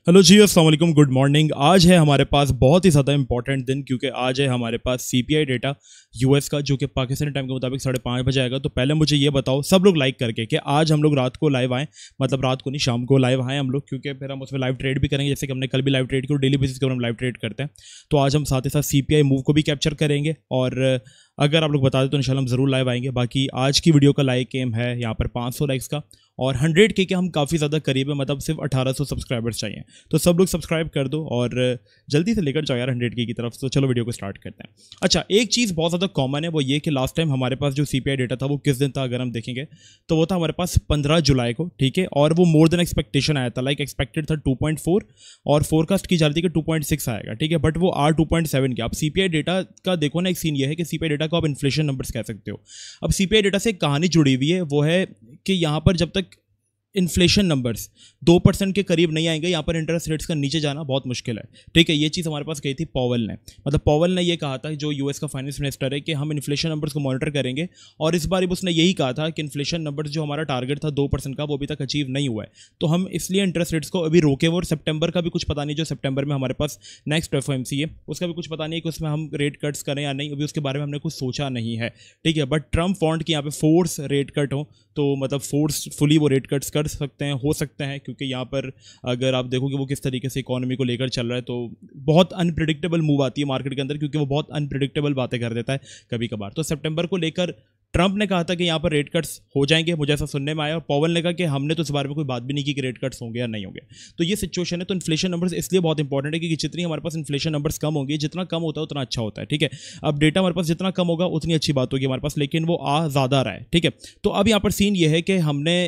Hello जी, अस्सलाम वालेकुम, good morning. आज है हमारे पास बहुत ही ज़्यादा इंपॉर्टेंट दिन, क्योंकि आज है हमारे पास सीपीआई डेटा यूएस का, जो कि पाकिस्तानी टाइम के मुताबिक 5:30 बजे आएगा। तो पहले मुझे ये बताओ सब लोग लाइक करके कि आज हम लोग रात को लाइव आएँ, मतलब रात को नहीं, शाम को लाइव आएँ हम लोग, क्योंकि फिर हम उसमें लाइव ट्रेड भी करेंगे, जैसे कि हमने कल भी लाइव ट्रेड की और डेली बेसिस के ऊपर हम लाइव ट्रेड करते हैं। तो आज हम साथ ही साथ सीपीआई मूव को भी कैप्चर करेंगे, और अगर आप लोग बता दें तो इंशाल्लाह हम ज़रूर लाइव आएंगे। बाकी आज की वीडियो का लाइक एम है यहाँ पर 500 लाइक्स का, और 100K के हम काफ़ी ज़्यादा करीब है, मतलब सिर्फ 1800 सब्सक्राइबर्स चाहिए। तो सब लोग सब्सक्राइब कर दो और जल्दी से लेकर जाओ यार 100K की तरफ। तो चलो वीडियो को स्टार्ट करते हैं। अच्छा, एक चीज़ बहुत ज़्यादा कॉमन है, वो ये कि लास्ट टाइम हमारे पास जो सीपीआई डेटा था वो किस दिन था, अगर हम देखेंगे तो वो था हमारे पास 15 जुलाई को, ठीक है। और वो मोर देन एक्सपेक्टेशन आया था, लाइक एक्सपेक्टेड था 2.4 और फोरकास्ट की जा रही थी कि 2.6 आएगा, ठीक है। बट वो 2.7 के। अब सीपीआई डेटा का देखो ना, एक सीन ये है कि सीपीआई डेटा को आप इन्फ्लेशन नंबर्स कह सकते हो। अब सीपीआई डेटा से एक कहानी जुड़ी हुई है, वो है कि यहाँ पर जब तक इन्फ्लेशन नंबर्स 2% के करीब नहीं आएंगे, यहाँ पर इंटरेस्ट रेट्स का नीचे जाना बहुत मुश्किल है, ठीक है। ये चीज़ हमारे पास कही थी पॉवेल ने, मतलब पॉवेल ने ये कहा था, जो यूएस का फाइनेंस मिनिस्टर है, कि हम इन्फ्लेशन नंबर्स को मॉनिटर करेंगे। और इस बार उसने यही कहा था कि इन्फ्लेशन नंबर्स जो हमारा टारगेट था 2% का, वो अभी तक अचीव नहीं हुआ है। तो हम इसलिए इंटरेस्ट रेट्स को अभी रोके हुए, और सितंबर का भी कुछ पता नहीं, जो सितंबर में हमारे पास नेक्स्ट एफओएमसी है उसका भी कुछ पता नहीं कि उसमें हम रेट कट्स करें या नहीं, अभी उसके बारे में हमने कुछ सोचा नहीं है, ठीक है। बट ट्रम्प वांट कि यहाँ पे फोर्स रेट कट हो, तो मतलब फोर्सफुली वो रेट कट्स कर सकते हैं, हो सकते हैं, क्योंकि यहाँ पर अगर आप देखोगे वो किस तरीके से इकोनॉमी को लेकर चल रहा है, तो बहुत अनप्रिडिक्टेबल मूव आती है मार्केट के अंदर, क्योंकि वो बहुत अनप्रिडिक्टेबल बातें कर देता है कभी कभार। तो सितंबर को लेकर ट्रंप ने कहा था कि यहाँ पर रेट कट्स हो जाएंगे, मुझे ऐसा सुनने में आया, और पॉवेल ने कहा कि हमने तो इस बारे में कोई बात भी नहीं की कि रेट कट्स होंगे या नहीं होंगे। तो ये सिचुएशन है। तो इन्फ्लेशन नंबर्स इसलिए बहुत इंपॉर्टेंट है, क्योंकि जितनी हमारे पास इन्फ्लेशन नंबर्स कम होंगे, जितना कम होता है उतना अच्छा होता है, ठीक है। अब डेटा हमारे पास जितना कम होगा उतनी अच्छी बात होगी हमारे पास, लेकिन वो आ ज़्यादा रहा है, ठीक है। तो अब यहाँ पर सीन ये है कि हमने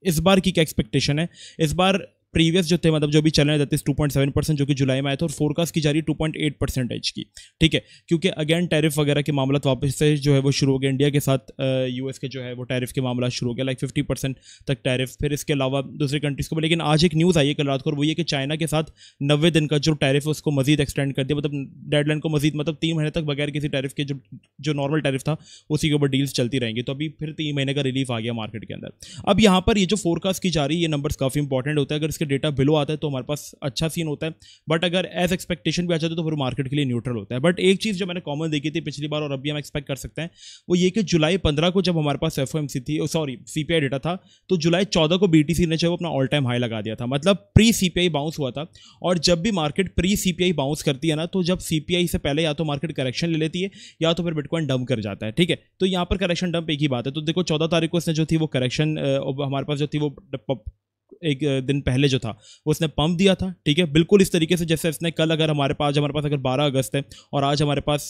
इस बार की क्या एक्सपेक्टेशन है। इस बार प्रीवियस जो थे, मतलब जो भी चल रहे थे 2.7%, जो कि जुलाई में आया था, और फोरकास्ट की जा रही 2.8% की, ठीक है। क्योंकि अगेन टैरिफ वगैरह के मामला वापस से जो है वो शुरू हो गया इंडिया के साथ, यूएस के जो है वो टैरिफ के मामला शुरू हो गया, लाइक 50% तक टैरिफ, फिर इसके अलावा दूसरी कंट्रीज को। लेकिन आज एक न्यूज़ आई है कल रात को, और वो ये कि चाइना के साथ 90 दिन का जो टैरिफ है उसको मजीद एक्सटेंड कर दिया, मतलब डेडलाइन को मजीद, मतलब 3 महीने तक बगैर किसी टैरिफ के जो नॉर्मल टैरिफ था उसी के ऊपर डील्स चलती रहेंगी। तो अभी फिर 3 महीने का रिलीफ आ गया मार्केट के अंदर। अब यहाँ पर ये जो फोरकास्ट की जा रही है, ये नंबर्स काफ़ी इंपॉर्टेंट होता है। अगर इसके डेटा बिलो आता है तो हमारे पास अच्छा सीन होता है, बट अगर एज एक्सपेक्टेशन भी आ जाता है तो फिर मार्केट के लिए न्यूट्रल होता है। बट एक चीज़ जो मैंने कॉमन देखी थी पिछली बार और अभी हम एक्सपेक्ट कर सकते हैं, वो ये कि जुलाई 15 को जब हमारे पास एफओएमसी थी, सॉरी सीपीआई डेटा था, तो जुलाई 14 को बीटीसी ने जो अपना ऑल टाइम हाई लगा दिया था, मतलब प्री सीपीआई बाउंस हुआ था। और जब भी मार्केट प्री सीपीआई बाउंस करती है ना, तो जब सीपीआई से पहले या तो मार्केट करेक्शन ले लेती है या तो फिर बिटकॉइन डंप कर जाता है, ठीक है। तो यहाँ पर करेक्शन डंप एक ही बात है। तो देखो 14 तारीख को इसने जो थी वो करेक्शन हमारे पास जो थी वो एक दिन पहले जो था वो उसने पंप दिया था, ठीक है, बिल्कुल इस तरीके से जैसे इसने कल, अगर हमारे पास अगर 12 अगस्त है और आज हमारे पास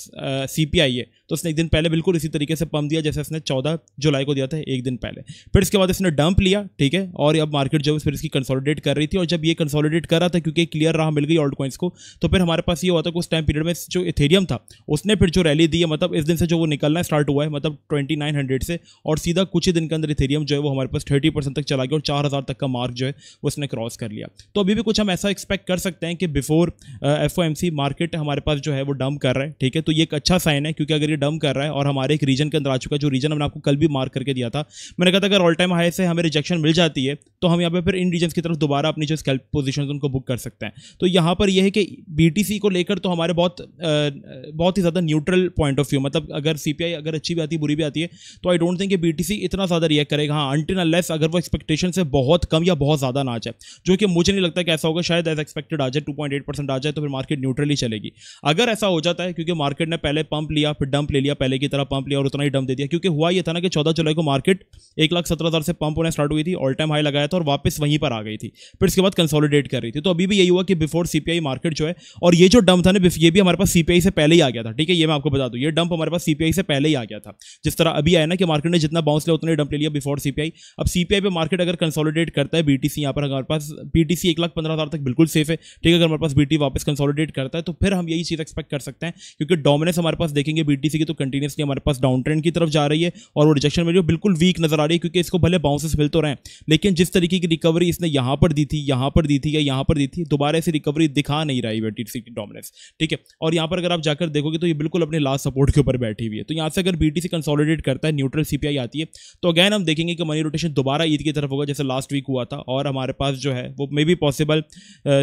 सीपीआई है, तो उसने एक दिन पहले बिल्कुल इसी तरीके से पंप दिया जैसे इसने 14 जुलाई को दिया था, एक दिन पहले। फिर इसके बाद इसने डंप लिया, ठीक है, और अब मार्केट जो फिर इसकी कंसोलिडेट कर रही थी, और जब ये कंसोलिडेट कर रहा था, क्योंकि क्लियर राह मिल गई ऑल्ट कॉइन्स को, तो फिर हमारे पास ये हुआ था कि उस टाइम पीरियड में जो इथेरियम था उसने फिर जो रैली दी है, मतलब इस दिन से जो वो निकलना स्टार्ट हुआ है, मतलब 2900 से, और सीधा कुछ ही दिन के अंदर इथेरियम जो है वो हमारे पास 30% तक चला गया, और 4000 तक का मार्क जो है उसने क्रॉस कर लिया। तो अभी भी कुछ हम ऐसा एक्सपेक्ट कर सकते हैं कि बिफोर एफओएमसी मार्केट हमारे पास जो है वो डंप कर रहा है, ठीक है। तो ये एक अच्छा साइन है, क्योंकि अगर ये डंप कर रहा है और हमारे एक रीजन के अंदर आ चुका है, जो रीजन हमने आपको कल भी मार्क करके दिया था, मैंने कहा था अगर ऑल टाइम हाई से हमें रिजेक्शन मिल जाती है तो हम यहाँ पे फिर इन रीजन की तरफ दोबारा अपनी जो स्कैल्प पोजीशन उनको बुक कर सकते हैं। तो यहाँ पर यह है कि बीटीसी को लेकर तो हमारे बहुत ही ज़्यादा न्यूट्रल पॉइंट ऑफ व्यू, मतलब अगर सीपीआई अगर अच्छी भी आती है बुरी भी आती है, तो आई डोंट थिंक कि बीटीसी इतना ज़्यादा रिएक्ट करेगा, हाँ, अनटिल अनलेस अगर वो एक्सपेक्टेशन से बहुत कम या बहुत ज़्यादा ना जाए, जो कि मुझे नहीं लगता कि ऐसा होगा। शायद एज एक्सपेक्टेड आ जाए 2.8% आ जाए, तो फिर मार्केट न्यूट्रली चलेगी। अगर ऐसा हो जाता है, क्योंकि मार्केट ने पहले पंप लिया फिर डंप ले लिया, पहले की तरह पंप लिया और उतना ही डंप दे दिया, क्योंकि हुआ ये था ना कि 14 जुलाई को मार्केट 1,17,000 से पंप होने स्टार्ट हुई थी, ऑल टाइम हाई लगाया था और वापस वहीं पर आ गई थी, फिर इसके बाद कंसोलिडेट कर रही थी। तो अभी भी यही हुआ कि बिफोर सीपीआई मार्केट जो है, और ये जो डंप था ना, ये भी हमारे पास सीपीआई से पहले ही आ गया था, ठीक है। ये मैं आपको बता दूं, ये डंप हमारे पास सीपीआई से पहले ही आ गया था। जिस तरह अभी आया ना कि मार्केट ने जितना बाउंस लिया उतना ही डंप ले लिया बिफोर सीपीआई। अब सीपीआई पे मार्केट अगर कंसोलिडेट करता है, बीटीसी यहाँ पर हमारे पास बीटीसी 1,15,000 तक बिल्कुल सेफ है, ठीक है। अगर हमारे पास बीटी वापस कंसोलिडेट करता है तो फिर हम यही चीज़ एक्सपेक्ट कर सकते हैं, क्योंकि डोमिनेंस हमारे पास देखेंगे बीटीसी की तो कंटिन्यूसली हमारे पास डाउन ट्रेंड की तरफ जा रही है, और वो रिजेक्शन में बिल्कुल वीक नजर आ रही है, क्योंकि इसको भले बाउंसेस मिल तो रहे हैं, लेकिन जिस तरीके की रिकवरी इसने यहाँ पर दी थी, यहाँ पर दी थी या यहाँ पर दी थी, दोबारा ऐसी रिकवरी दिखा नहीं रही बीटीसी की डोमिनेंस, ठीक है। और यहाँ पर अगर आप जाकर देखोगे तो ये बिल्कुल अपने लास्ट सपोर्ट के ऊपर बैठी हुई है। तो यहाँ से अगर बीटीसी कंसोलिडेट करता है, न्यूट्रल सीपीआई आती है, तो अगैन हम देखेंगे कि मनी रोटेशन दोबारा ईद की तरफ होगा, जैसे लास्ट वीक हुआ था। और हमारे पास जो है वो मे बी पॉसिबल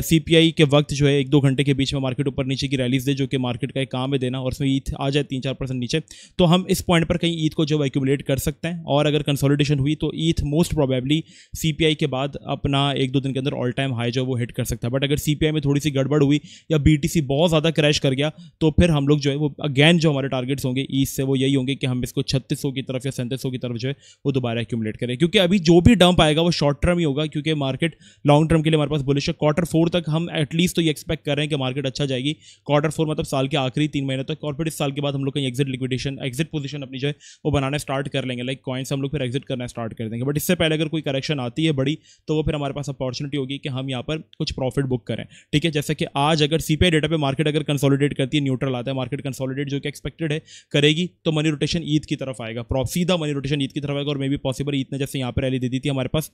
CPI के वक्त जो है 1-2 घंटे के बीच में मार्केट ऊपर नीचे की रैलीज दे, जो कि मार्केट का एक काम है देना, और उसमें ईथ आ जाए 3-4% नीचे, तो हम इस पॉइंट पर कहीं ईथ को जो एक्यूमुलेट कर सकते हैं। और अगर कंसोलिडेशन हुई तो ईथ मोस्ट प्रोबेबली CPI के बाद अपना 1-2 दिन के अंदर ऑल टाइम हाई जो वो हिट कर सकता है। बट अगर CPI में थोड़ी सी गड़बड़ हुई या BTC बहुत ज़्यादा क्रैश कर गया तो फिर हम लोग जो है वो अगेन जो हमारे टारगेट्स होंगे ईस्ट से वो यही होंगे कि हम इसको 3600 की तरफ या 3700 की तरफ जो है वो दोबारा एक्यूमुलेट करें, क्योंकि अभी जो भी डंप आएगा वो शॉर्ट टर्म ही होगा, क्योंकि मार्केट लॉन्ग टर्म के लिए हमारे पास बुलिश है। Q4 तक हम एटलीस्ट तो ये एक्सपेक्ट कर रहे हैं कि मार्केट अच्छा जाएगी, Q4 मतलब साल के आखिरी 3 महीने तक, और फिर इस साल के बाद हम लोग कहीं एग्जिट पोजीशन अपनी जो है वो बनाना स्टार्ट कर लेंगे, लाइक कॉइन्स हम लोग फिर एग्जिट करना स्टार्ट कर देंगे। बट इससे पहले अगर कोई करेक्शन आती है बड़ी तो वो फिर हमारे पास अपॉर्चुनिटी होगी कि हम यहाँ पर कुछ प्रॉफिट बुक करें, ठीक है। जैसे कि आज अगर CPI डेटा पे मार्केट अगर कंसोलिडेट करती है, न्यूट्रल आता है, मार्केट कंसोलिडेट जो कि एक्सपेक्टेड है करेगी, तो मनी रोटेशन ईद की तरफ आएगा, सीधा मनी रोटेशन ईद की तरफ आएगा। और मे बी पॉसिबल ईद ने जैसे यहाँ पर रैली दे दी थी हमारे पास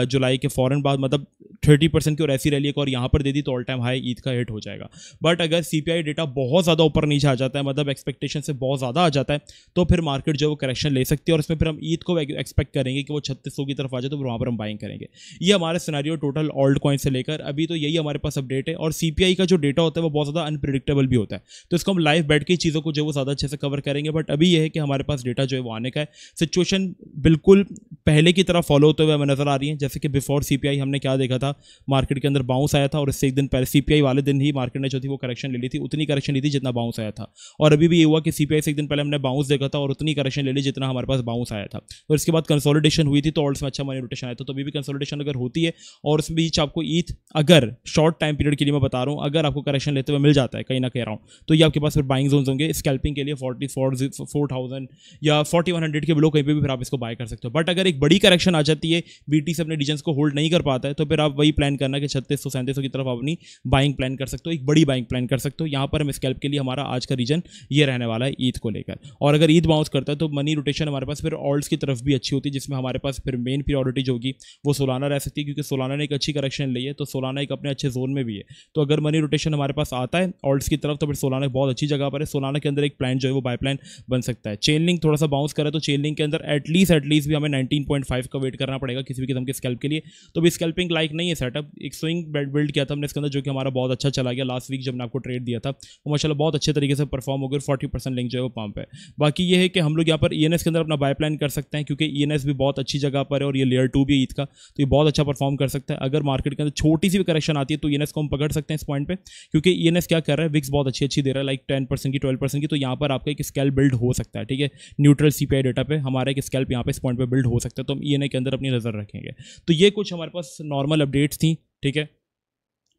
जुलाई के फौरन बाद, मतलब 30% की और ऐसी रैली एक और यहाँ पर दे दी तो ऑल टाइम हाई ईद का हिट हो जाएगा। बट अगर CPI डेटा बहुत ज़्यादा ऊपर नीचे आ जाता है, मतलब एक्सपेक्टेशन से बहुत ज़्यादा आ जाता है, तो फिर मार्केट जो है वो करेक्शन ले सकती है, और इसमें फिर हम ईद को एक्सपेक्ट करेंगे कि वो 3600 की तरफ आ जाए, तो वहाँ पर हम बाइंग करेंगे। ये हमारे सिनेरियो टोटल ऑल्ट कॉइन से लेकर अभी तो यही हमारे पास अपडेट है। और CPI का जो डेटा होता है वो बहुत ज़्यादा अनप्रिडिक्टेबल भी होता है, तो इसको हम लाइव बैठ के चीज़ों को जो वो ज़्यादा अच्छे से कवर करेंगे। बट अभी ये है कि हमारे पास डेटा जो है वो आने का है, सिचुएशन बिल्कुल पहले की तरह फॉलो होते हुए हमें नजर आ रही है। जैसे कि बिफोर CPI हमने क्या देखा था, मार्केट के अंदर बाउंस आया था, और इससे एक दिन पहले CPI वाले दिन ही मार्केट ने जो थी वो करेक्शन ले ली थी, उतनी करेक्शन ली थी जितना बाउंस आया था। और अभी भी ये हुआ कि CPI से एक दिन पहले हमने बाउंस देखा था और उतनी करेक्शन ले ली जितना हमारे पास बाउंस आया था। और इसके बाद कंसोलिडेशन हुई थी तो ऑल्ट्स में अच्छा मनी रोटेशन आया था। तो अभी भी कंसोलिडेशन अगर होती है और उसमें बीच आपको ईथ अगर शॉर्ट टाइम पीरियड के लिए मैं बता रहा हूँ, अगर आपको करेक्शन लेते हुए मिल जाता है कहीं ना कह रहा हूँ, तो ये आपके पास फिर बाइंग जोन्स होंगे स्कैल्पिंग के लिए 4000 या 4100 के बिलो कहीं पे भी फिर आप इसको बाय कर सकते हो। बट अगर एक बड़ी करेक्शन आ जाती है, BT से अपने रीजन्स को होल्ड नहीं कर पाता है, तो फिर आप वही प्लान करना कि 3600-3700 की तरफ अपनी बाइंग प्लान कर सकते हो, एक बड़ी बाइंग प्लान कर सकते हो। यहाँ पर हम स्कैल्प के लिए हमारा आज का रीजन ये रहने वाला है ईद को लेकर। और अगर ईद बाउंस करता है तो मनी रोटेशन हमारे पास फिर ऑल्ट्स की तरफ भी अच्छी होती है, जिसमें हमारे पास फिर मेन प्रायोरिटी जो होगी वो सोलाना रह सकती है, क्योंकि सोलाना ने एक अच्छी करेक्शन ली है, तो सोलाना एक अपने अच्छे जोन में भी है। तो अगर मनी रोटेशन हमारे पास आता है ऑल्ट्स की तरफ तो फिर सोलाना बहुत अच्छी जगह पर है। सोलाना के अंदर एक प्लान जो है वो बाय प्लान बन सकता है। चेन लिंक थोड़ा सा बाउंस करे तो चेन लिंक के अंदर एटलीस्ट भी हमें 19.5 का वेट करना पड़ेगा किसी भी किस्म के स्कैल्प के लिए। तो भी स्कैल्पिंग लाइक नहीं है सेटअप। एक स्विंग बिल्ड किया था हमने इसके अंदर जो कि हमारा बहुत अच्छा चला गया। लास्ट वीक जब मैंने आपको ट्रेड दिया था वो माशाल्लाह बहुत अच्छे तरीके से परफॉर्म हो गया, 40% लिंक जो है वो पंप है। बाकी ये है कि हम लोग यहाँ पर ENS के अंदर अपना बाय प्लान कर सकते हैं, क्योंकि ENS भी बहुत अच्छी जगह पर है और ये लेयर 2 भी ईद का, तो ये बहुत अच्छा परफॉर्म कर सकता है। अगर मार्केट के अंदर छोटी सी भी करेक्शन आती है तो ENS को हम पकड़ सकते हैं इस पॉइंट पे, क्योंकि ENS क्या कर रहा है, विक्स बहुत अच्छी दे रहा है, लाइक 10% की 12% की। तो यहाँ पर आपका एक स्कैल्प बिल्ड हो सकता है, ठीक है। न्यूट्रल CPI डेटा पे हमारा एक स्कैल्प यहाँ पे इस पॉइंट पे बिल्ड हो सकता है, तो हम ENA के अंदर अपनी नजर रखेंगे। तो ये कुछ हमारे पास नॉर्मल अपडेट्स थी, ठीक है।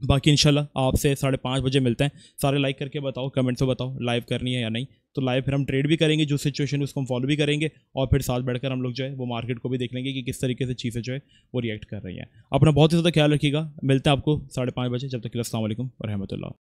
बाकी इंशाल्लाह आपसे 5:30 बजे मिलते हैं। सारे लाइक करके बताओ, कमेंट्स में बताओ लाइव करनी है या नहीं। तो लाइव फिर हम ट्रेड भी करेंगे, जो सिचुएशन है उसको हम फॉलो भी करेंगे, और फिर साथ बैठकर हम लोग जो है वो मार्केट को भी देख लेंगे कि किस तरीके से चीज़ें जो है वो रिएक्ट कर रही हैं। अपना बहुत ही ज़्यादा ख्याल रखिएगा। मिलते हैं आपको 5:30 बजे। जब तक के लिए अस्सलाम वालेकुम व रहमतुल्लाह।